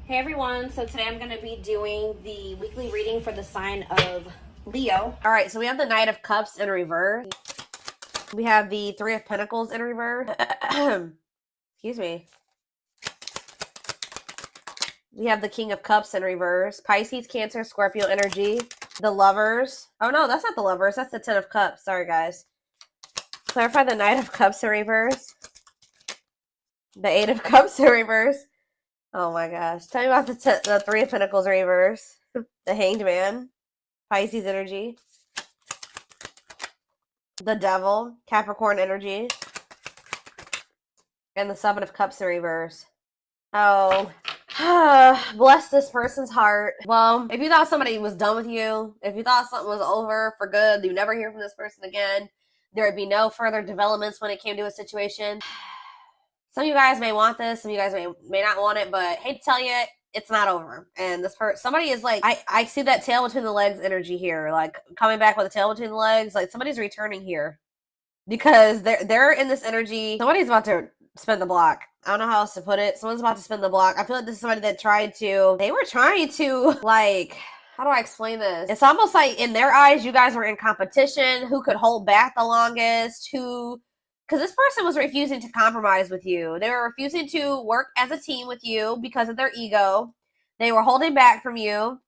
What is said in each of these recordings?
Hey everyone, so today I'm going to be doing the weekly reading for the sign of Leo. All right, so we have the Knight of Cups in reverse. We have the Three of Pentacles in reverse. Excuse me. We have the King of Cups in reverse. Pisces, Cancer, Scorpio energy. The Lovers. Oh no, that's not the Lovers. That's the Ten of Cups. Sorry, guys. Clarify the Knight of Cups in reverse. The Eight of Cups in reverse. Oh my gosh. Tell me about the Three of Pentacles in reverse. The Hanged Man. Pisces energy. The Devil. Capricorn energy. And the Seven of Cups in reverse. Oh. Bless this person's heart. Well, if you thought somebody was done with you, if you thought something was over for good, you never hear from this person again, there would be no further developments when it came to a situation. Some of you guys may want this, some of you guys may not want it, but hate to tell you, it's not over. And this person, somebody is like, I see that tail between the legs energy here, like coming back with a tail between the legs, like somebody's returning here. Because they're in this energy. Somebody's about to spin the block. I don't know how else to put it. Someone's about to spin the block. I feel like this is somebody that they were trying to, like, how do I explain this? It's almost like in their eyes, you guys were in competition. Who could hold back the longest? Because this person was refusing to compromise with you. They were refusing to work as a team with you because of their ego. They were holding back from you.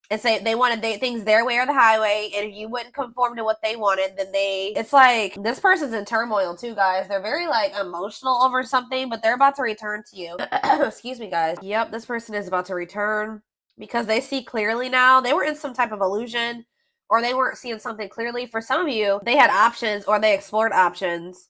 And say they wanted things their way or the highway, and if you wouldn't conform to what they wanted, then it's like, this person's in turmoil too, guys. They're very, like, emotional over something, but they're about to return to you. Excuse me, guys. Yep, this person is about to return because they see clearly now. They were in some type of illusion, or they weren't seeing something clearly. For some of you, they had options, or they explored options,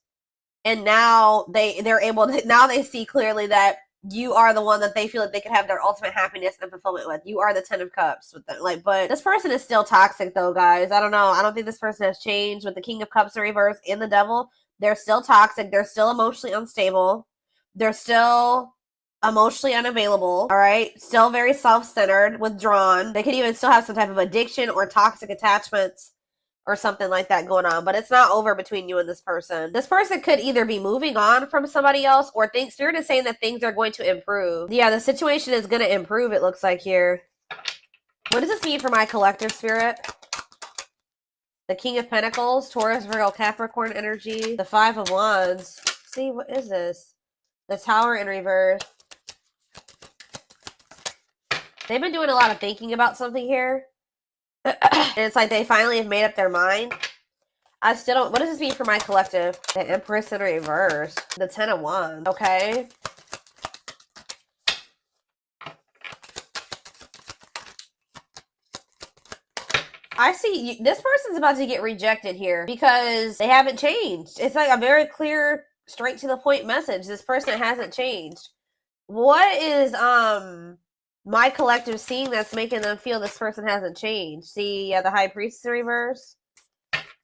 and now they're able to, now they see clearly that you are the one that they feel like they could have their ultimate happiness and fulfillment with. You are the Ten of Cups with them. Like, but this person is still toxic though, guys. I don't know. I don't think this person has changed with the King of Cups in reverse and the Devil. They're still toxic. They're still emotionally unstable. They're still emotionally unavailable. All right. Still very self-centered, withdrawn. They could even still have some type of addiction or toxic attachments or something like that going on, but it's not over between you and this person. This person could either be moving on from somebody else, or Spirit is saying that things are going to improve. Yeah, the situation is going to improve, it looks like here. What does this mean for my collective, Spirit? The King of Pentacles, Taurus, Virgo, Capricorn energy, the Five of Wands. See, what is this? The Tower in reverse. They've been doing a lot of thinking about something here. And it's like they finally have made up their mind. I still don't... What does this mean for my collective? The Empress in reverse. The Ten of Wands. Okay. I see... This person's about to get rejected here because they haven't changed. It's like a very clear, straight to the point message. This person hasn't changed. What is, my collective seeing that's making them feel this person hasn't changed? See, yeah, the High Priestess in reverse.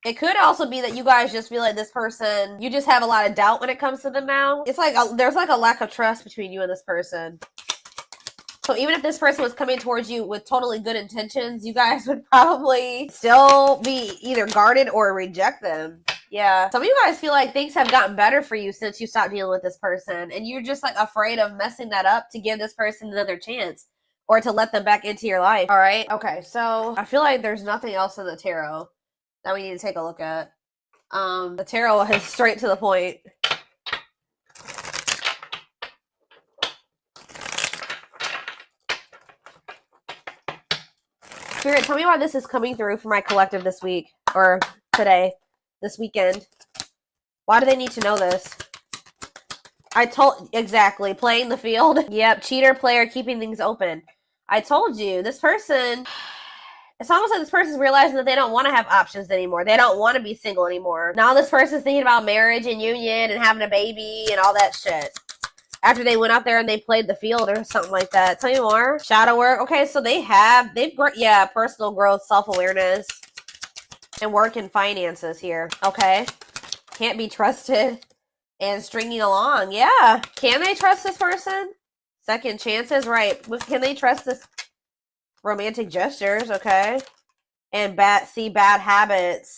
It could also be that you guys just feel like this person, you just have a lot of doubt when it comes to them now. It's like there's like a lack of trust between you and this person. So even if this person was coming towards you with totally good intentions, you guys would probably still be either guarded or reject them. Yeah. Some of you guys feel like things have gotten better for you since you stopped dealing with this person. And you're just like afraid of messing that up to give this person another chance. Or to let them back into your life. All right. Okay. So I feel like there's nothing else in the tarot that we need to take a look at. The tarot is straight to the point. Spirit, tell me why this is coming through for my collective this week. Or today. This weekend. Why do they need to know this? Exactly. Playing the field. Yep. Cheater, player, keeping things open. I told you, this person, it's almost like this person's realizing that they don't want to have options anymore. They don't want to be single anymore. Now this person's thinking about marriage and union and having a baby and all that shit. After they went out there and they played the field or something like that. Tell me more. Shadow work. Okay, so yeah, personal growth, self-awareness, and work and finances here. Okay. Can't be trusted and stringing along. Yeah. Can they trust this person? Second chances, right. Can they trust this? Romantic gestures, okay. And bad habits.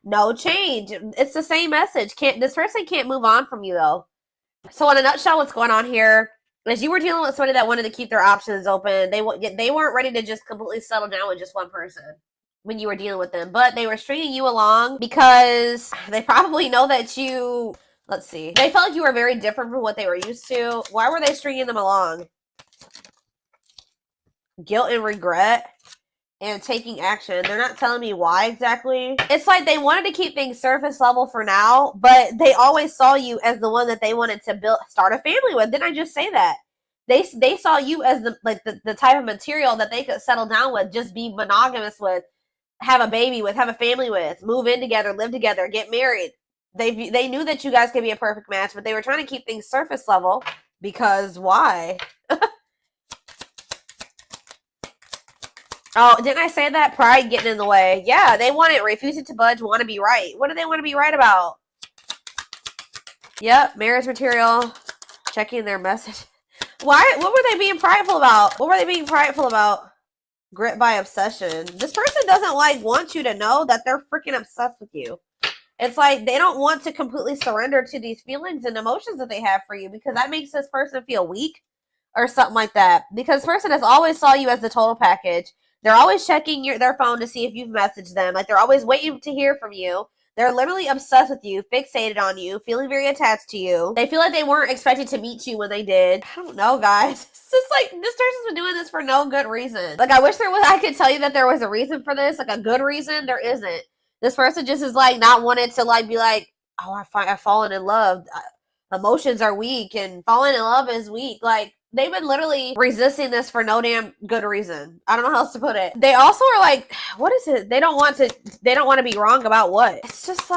No change. It's the same message. This person can't move on from you, though. So in a nutshell, what's going on here As you were dealing with somebody that wanted to keep their options open, they weren't ready to just completely settle down with just one person when you were dealing with them, but they were stringing you along because they probably know that you, let's see, they felt like you were very different from what they were used to. Why were they stringing them along? Guilt and regret and taking action. They're not telling me why exactly. It's like they wanted to keep things surface level for now, but they always saw you as the one that they wanted to start a family with. Didn't I just say that? They saw you as the type of material that they could settle down with, just be monogamous with, have a baby with, have a family with, move in together, live together, get married. They knew that you guys could be a perfect match, but they were trying to keep things surface level because why? Oh, didn't I say that? Pride getting in the way. Yeah, they want it. Refusing to budge, want to be right. What do they want to be right about? Yep, marriage material. Checking their message. Why? What were they being prideful about? What were they being prideful about? Grit by obsession. This person doesn't want you to know that they're freaking obsessed with you. It's like they don't want to completely surrender to these feelings and emotions that they have for you, because that makes this person feel weak or something like that. Because this person has always saw you as the total package. They're always checking their phone to see if you've messaged them. They're always waiting to hear from you. They're literally obsessed with you, fixated on you, feeling very attached to you. They feel like they weren't expected to meet you when they did. I don't know, guys. It's just like, this person's been doing this for no good reason. I wish I could tell you that there was a reason for this, a good reason. There isn't. This person just is not wanting to be like, oh, I've fallen in love. Emotions are weak and falling in love is weak. They've been literally resisting this for no damn good reason. I don't know how else to put it. They also are what is it? They don't want to be wrong about what? It's just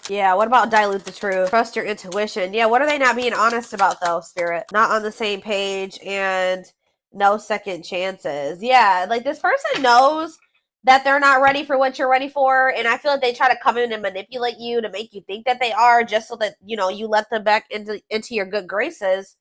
yeah, what about dilute the truth? Trust your intuition. Yeah, what are they not being honest about though, Spirit? Not on the same page and no second chances. Yeah, this person knows that they're not ready for what you're ready for, and I feel like they try to come in and manipulate you to make you think that they are, just so that, you let them back into your good graces.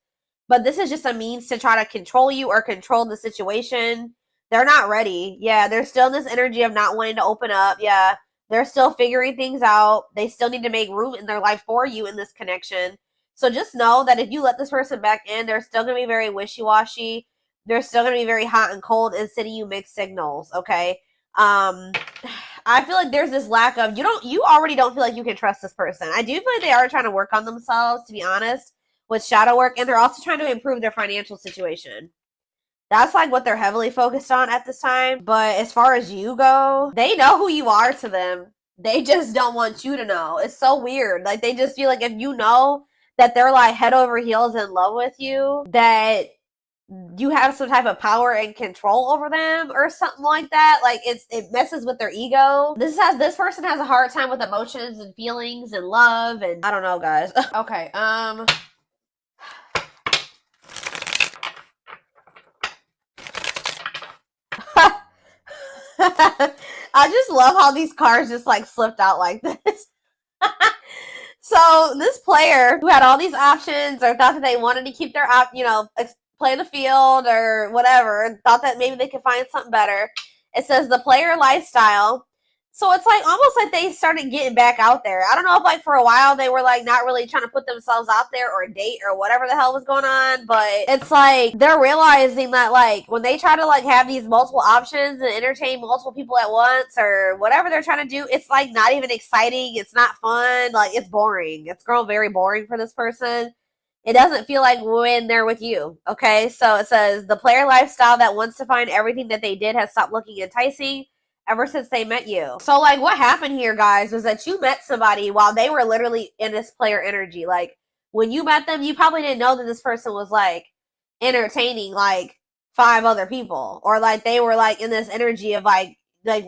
But this is just a means to try to control you or control the situation. They're not ready. Yeah, they're still in this energy of not wanting to open up. Yeah, they're still figuring things out. They still need to make room in their life for you in this connection. So just know that if you let this person back in, they're still going to be very wishy-washy. They're still going to be very hot and cold and sending you mixed signals, okay? I feel like there's this lack of, you already don't feel like you can trust this person. I do feel like they are trying to work on themselves, to be honest, with shadow work, and they're also trying to improve their financial situation. That's what they're heavily focused on at this time. But as far as you go, they know who you are to them. They just don't want you to know. It's so weird. They just feel like if you know that they're head over heels in love with you, that you have some type of power and control over them or something like that. It messes with their ego. This person has a hard time with emotions and feelings and love, and I don't know, guys. Okay, I just love how these cards just slipped out like this. So this player who had all these options, or thought that they wanted to keep their play the field or whatever, thought that maybe they could find something better. It says the player lifestyle. So it's almost they started getting back out there. I don't know if for a while they were not really trying to put themselves out there or date or whatever the hell was going on, but it's they're realizing that when they try to have these multiple options and entertain multiple people at once or whatever they're trying to do, it's not even exciting. It's not fun. It's boring. It's grown very boring for this person. It doesn't feel like when they're with you, okay? So it says the player lifestyle that wants to find everything that they did has stopped looking enticing ever since they met you. So what happened here, guys, was that you met somebody while they were literally in this player energy. When you met them, you probably didn't know that this person was entertaining 5 other people, or they were in this energy of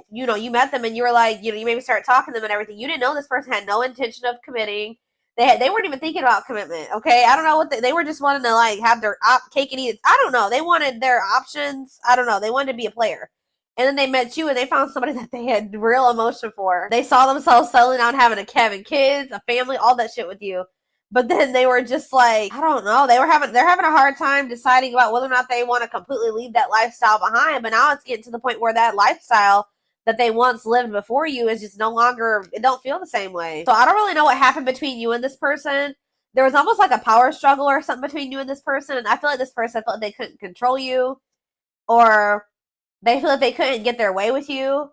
you met them and you were you maybe started talking to them and everything. You didn't know this person had no intention of committing. They weren't even thinking about commitment, okay? I don't know what they were just wanting to have their cake and eat it. I don't know. They wanted their options. I don't know. They wanted to be a player. And then they met you and they found somebody that they had real emotion for. They saw themselves settling down, having having kids, a family, all that shit with you. But then they were just I don't know. They're having a hard time deciding about whether or not they want to completely leave that lifestyle behind. But now it's getting to the point where that lifestyle that they once lived before you is just no longer, it don't feel the same way. So I don't really know what happened between you and this person, there was almost like a power struggle or something between you and this person, and I feel like this person felt they couldn't control you, or they feel like they couldn't get their way with you.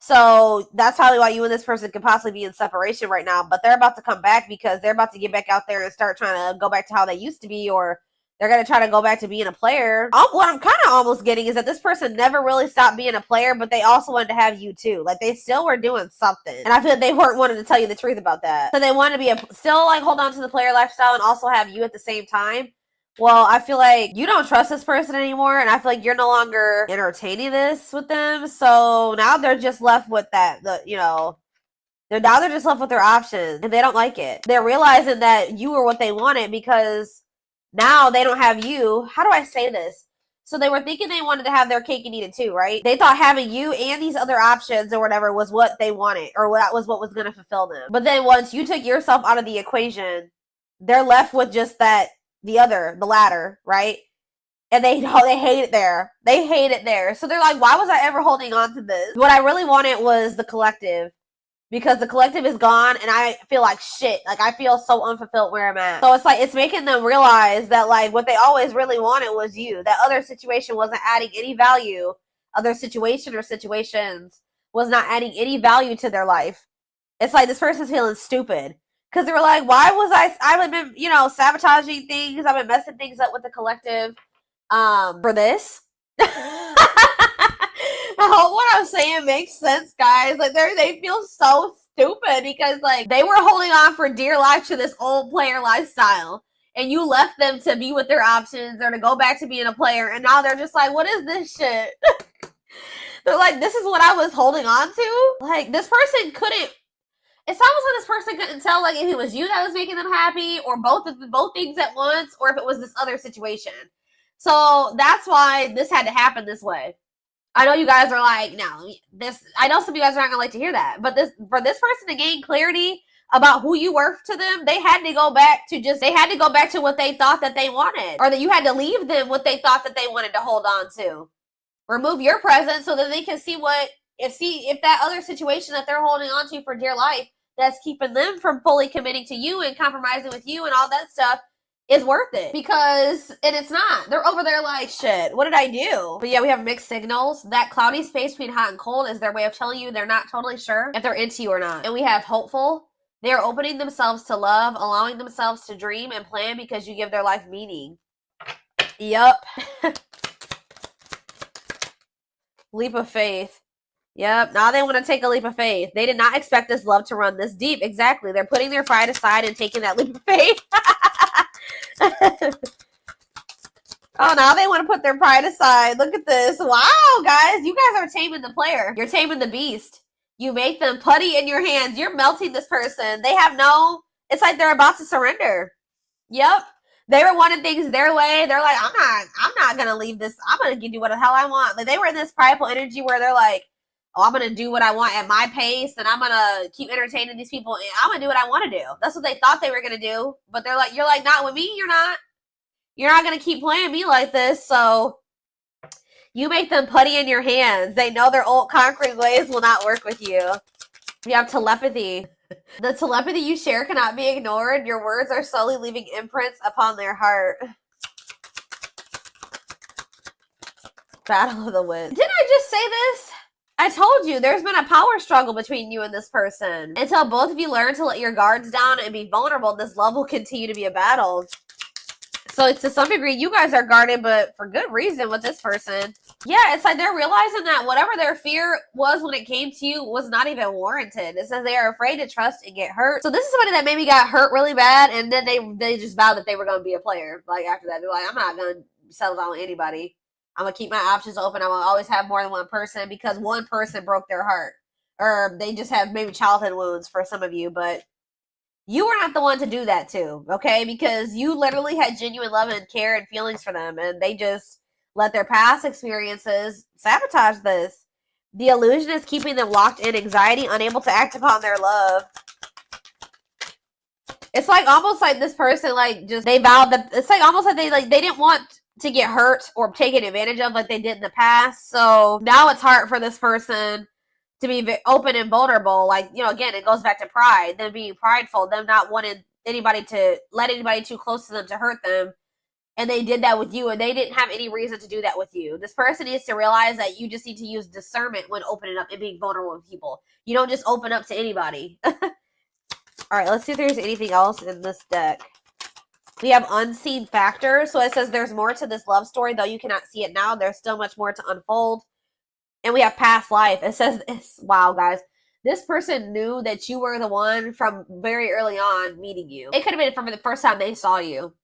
So that's probably why you and this person could possibly be in separation right now. But they're about to come back because they're about to get back out there and start trying to go back to how they used to be, or they're going to try to go back to being a player. What I'm kind of almost getting is that this person never really stopped being a player, but they also wanted to have you too. Like, they still were doing something. And I feel like they weren't wanting to tell you the truth about that. So they wanted to be still like hold on to the player lifestyle and also have you at the same time. Well, I feel like you don't trust this person anymore, and I feel like you're no longer entertaining this with them. So now they're just left with that, they're just left with their options, and they don't like it. They're realizing that you were what they wanted because now they don't have you. How do I say this? So they were thinking they wanted to have their cake and eat it too, right? They thought having you and these other options or whatever was what they wanted, or that was what was going to fulfill them. But then once you took yourself out of the equation, they're left with just the latter, right? And they hate it there. They hate it there. So they're like, why was I ever holding on to this? What I really wanted was the collective, because the collective is gone and I feel like shit. Like, I feel so unfulfilled where I'm at. So it's like, it's making them realize that like what they always really wanted was you. That other situation wasn't adding any value. Other situation or situations was not adding any value to their life. It's like this person's feeling stupid. Because they were like, why was I've been, sabotaging things. I've been messing things up with the collective for this. I hope what I'm saying makes sense, guys. Like, they feel so stupid because, like, they were holding on for dear life to this old player lifestyle. And you left them to be with their options or to go back to being a player. And now they're just like, what is this shit? They're like, this is what I was holding on to? Like, this person couldn't. It's almost like this person couldn't tell, like, if it was you that was making them happy, or both things at once, or if it was this other situation. So that's why this had to happen this way. I know you guys are like, no, I know some of you guys are not gonna like to hear that, but for this person to gain clarity about who you were to them, they had to go back to what they thought that they wanted, or that you had to leave them what they thought that they wanted to hold on to. Remove your presence so that they can see if that other situation that they're holding on to for dear life that's keeping them from fully committing to you and compromising with you and all that stuff is worth it. And it's not. They're over there like, shit, what did I do? But yeah, we have mixed signals. That cloudy space between hot and cold is their way of telling you they're not totally sure if they're into you or not. And we have hopeful. They are opening themselves to love, allowing themselves to dream and plan because you give their life meaning. Yup. Leap of faith. Yep, now they want to take a leap of faith. They did not expect this love to run this deep. Exactly. They're putting their pride aside and taking that leap of faith. Oh, now they want to put their pride aside. Look at this. Wow, guys. You guys are taming the player. You're taming the beast. You make them putty in your hands. You're melting this person. It's like they're about to surrender. Yep. They were wanting things their way. They're like, I'm not going to leave this. I'm going to give you what the hell I want. Like, they were in this prideful energy where they're like, oh, I'm going to do what I want at my pace, and I'm going to keep entertaining these people, and I'm going to do what I want to do. That's what they thought they were going to do. But you're like, not with me, you're not. You're not going to keep playing me like this, so you make them putty in your hands. They know their old concrete ways will not work with you. You have telepathy. The telepathy you share cannot be ignored. Your words are slowly leaving imprints upon their heart. Battle of the Winds. Didn't I just say this? I told you, there's been a power struggle between you and this person. Until both of you learn to let your guards down and be vulnerable, this love will continue to be a battle. So to some degree, you guys are guarded, but for good reason with this person. Yeah, it's like they're realizing that whatever their fear was when it came to you was not even warranted. It says they are afraid to trust and get hurt. So this is somebody that maybe got hurt really bad, and then they just vowed that they were going to be a player. Like, after that, they're like, I'm not going to settle down with anybody. I'm going to keep my options open. I'm going to always have more than one person because one person broke their heart. Or they just have maybe childhood wounds for some of you, but you were not the one to do that to, okay? Because you literally had genuine love and care and feelings for them, and they just let their past experiences sabotage this. The illusion is keeping them locked in anxiety, unable to act upon their love. It's like almost like this person, like, just, they vowed that, it's like almost like they didn't want to get hurt or taken advantage of like they did in the past. So now it's hard for this person to be open and vulnerable. Like, again, it goes back to pride, them being prideful, them not wanting anybody to let anybody too close to them to hurt them. And they did that with you, and they didn't have any reason to do that with you. This person needs to realize that you just need to use discernment when opening up and being vulnerable with people. You don't just open up to anybody. All right, let's see if there's anything else in this deck. We have unseen factors. So it says there's more to this love story, though you cannot see it now. There's still much more to unfold. And we have past life. It says, wow, guys. This person knew that you were the one from very early on meeting you. It could have been from the first time they saw you.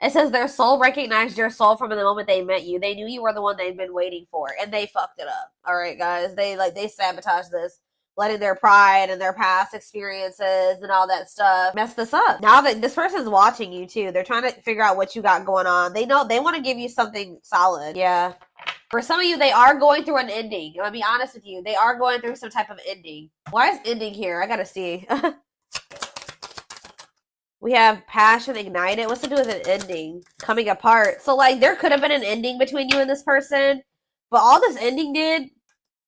It says their soul recognized your soul from the moment they met you. They knew you were the one they'd been waiting for, and they fucked it up. All right, guys. They sabotaged this, letting their pride and their past experiences and all that stuff mess this up. Now that this person's watching you too, they're trying to figure out what you got going on. They know they want to give you something solid. Yeah. For some of you, they are going through an ending. I'll be honest with you. They are going through some type of ending. Why is ending here? I gotta see. We have passion ignited. What's to do with an ending? Coming apart. So, like, there could have been an ending between you and this person, but all this ending did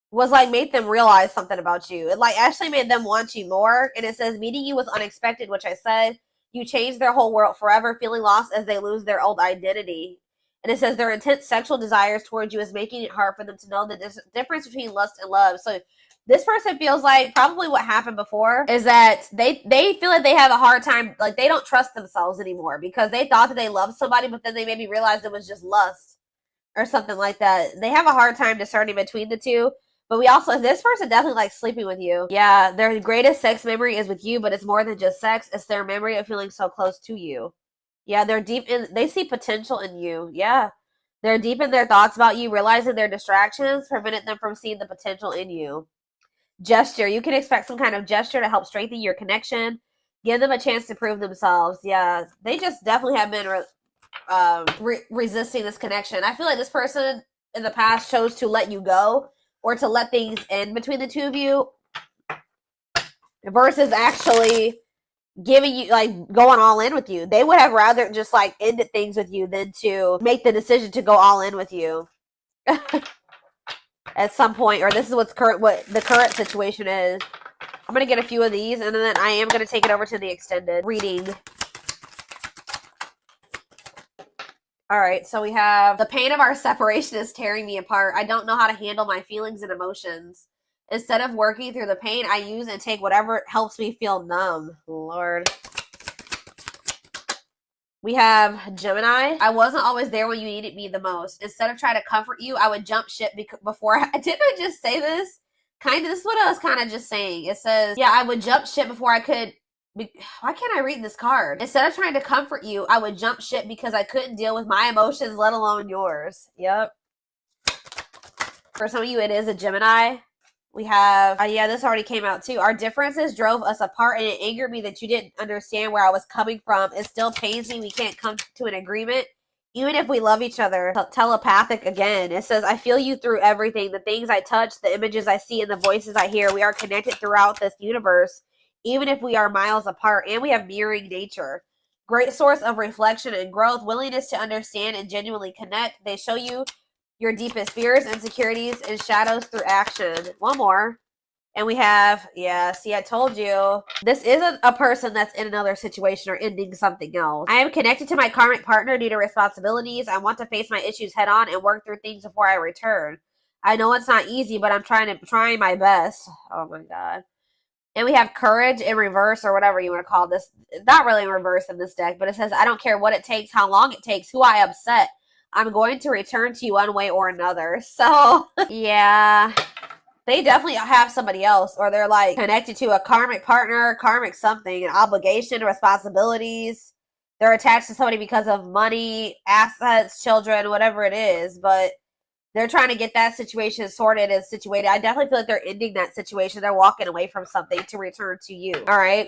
was, like, make them realize something about you. It, like, actually made them want you more. And it says, meeting you was unexpected, which I said. You changed their whole world forever, feeling lost as they lose their old identity. And it says, their intense sexual desires towards you is making it hard for them to know the difference between lust and love. So, this person feels like probably what happened before is that they feel like they have a hard time, like they don't trust themselves anymore because they thought that they loved somebody, but then they maybe realized it was just lust or something like that. They have a hard time discerning between the two. But we also, this person definitely likes sleeping with you. Yeah, their greatest sex memory is with you, but it's more than just sex. It's their memory of feeling so close to you. Yeah, they're deep in, they see potential in you. Yeah. They're deep in their thoughts about you, realizing their distractions prevented them from seeing the potential in you. Gesture. You can expect some kind of gesture to help strengthen your connection. Give them a chance to prove themselves. Yeah, they just definitely have been resisting this connection. I feel like this person in the past chose to let you go or to let things end between the two of you versus actually giving you, like, going all in with you. They would have rather just, like, ended things with you than to make the decision to go all in with you. At some point, or this is what the current situation is. I'm going to get a few of these, and then I am going to take it over to the extended reading. All right, so we have, the pain of our separation is tearing me apart. I don't know how to handle my feelings and emotions. Instead of working through the pain, I use and take whatever helps me feel numb. Lord. We have Gemini. I wasn't always there when you needed me the most. Instead of trying to comfort you, I would jump ship before didn't I just say this? This is what I was kind of just saying. It says, yeah, I would jump ship before I could. Why can't I read this card? Instead of trying to comfort you, I would jump ship because I couldn't deal with my emotions, let alone yours. Yep. For some of you, it is a Gemini. We have, yeah, this already came out too. Our differences drove us apart, and it angered me that you didn't understand where I was coming from. It still pains me we can't come to an agreement, even if we love each other. Telepathic again. It says, I feel you through everything. The things I touch, the images I see, and the voices I hear. We are connected throughout this universe, even if we are miles apart, and we have mirroring nature. Great source of reflection and growth, willingness to understand and genuinely connect. They show you your deepest fears, insecurities, and shadows through action. One more. And we have, yeah, see, I told you. This isn't a person that's in another situation or ending something else. I am connected to my karmic partner due to responsibilities. I want to face my issues head on and work through things before I return. I know it's not easy, but I'm trying my best. Oh my God. And we have courage in reverse, or whatever you want to call this. It's not really in reverse in this deck, but it says, I don't care what it takes, how long it takes, who I upset. I'm going to return to you one way or another. So, yeah. They definitely have somebody else, or they're, like, connected to a karmic partner, karmic something, an obligation, responsibilities. They're attached to somebody because of money, assets, children, whatever it is. But they're trying to get that situation sorted and situated. I definitely feel like they're ending that situation. They're walking away from something to return to you. All right.